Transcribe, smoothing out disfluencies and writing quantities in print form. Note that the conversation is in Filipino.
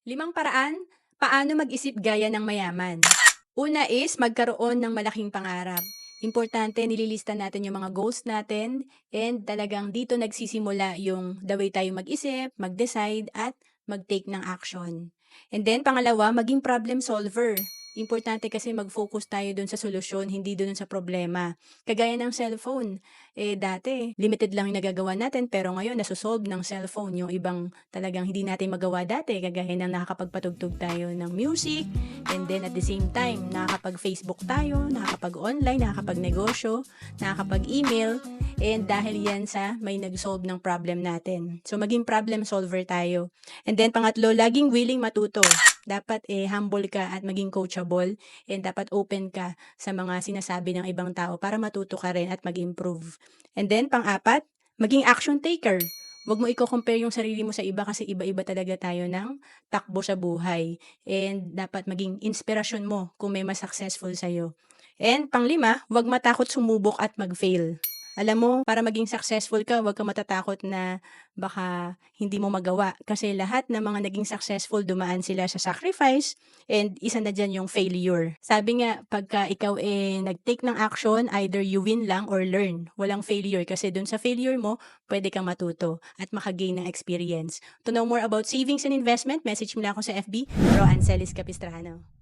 Limang paraan, paano mag-isip gaya ng mayaman. Una is magkaroon ng malaking pangarap. Importante, nililista natin yung mga goals natin and talagang dito nagsisimula yung the way tayo mag-isip, mag-decide at mag-take ng action. And then pangalawa, maging problem solver. Importante kasi mag-focus tayo dun sa solusyon, hindi dun sa problema. Kagaya ng cellphone. Dati, limited lang yung nagagawa natin, pero ngayon, nasosolve ng cellphone yung ibang talagang hindi natin magawa dati. Kagaya ng nakakapagpatugtog tayo ng music, and then at the same time, nakakapag-Facebook tayo, nakakapag-online, nakakapag-negosyo, nakakapag-email, and dahil yan sa may nag-solve ng problem natin. So, maging problem solver tayo. And then, pangatlo, laging willing matuto. Dapat humble ka at maging coachable and dapat open ka sa mga sinasabi ng ibang tao para matuto ka rin at mag-improve. And then, pang-apat, maging action taker. Huwag mo i-compare yung sarili mo sa iba kasi iba-iba talaga tayo ng takbo sa buhay. And dapat maging inspirasyon mo kung may mas successful sa'yo. And panglima, huwag matakot sumubok at mag-fail. Alam mo, para maging successful ka, huwag ka matatakot na baka hindi mo magawa. Kasi lahat ng mga naging successful, dumaan sila sa sacrifice and isa na dyan yung failure. Sabi nga, pagka ikaw nag-take ng action, either you win lang or learn. Walang failure kasi dun sa failure mo, pwede kang matuto at makagain ng experience. To know more about savings and investment, message mo lang ako sa FB, Ro Ancelis Capistrano.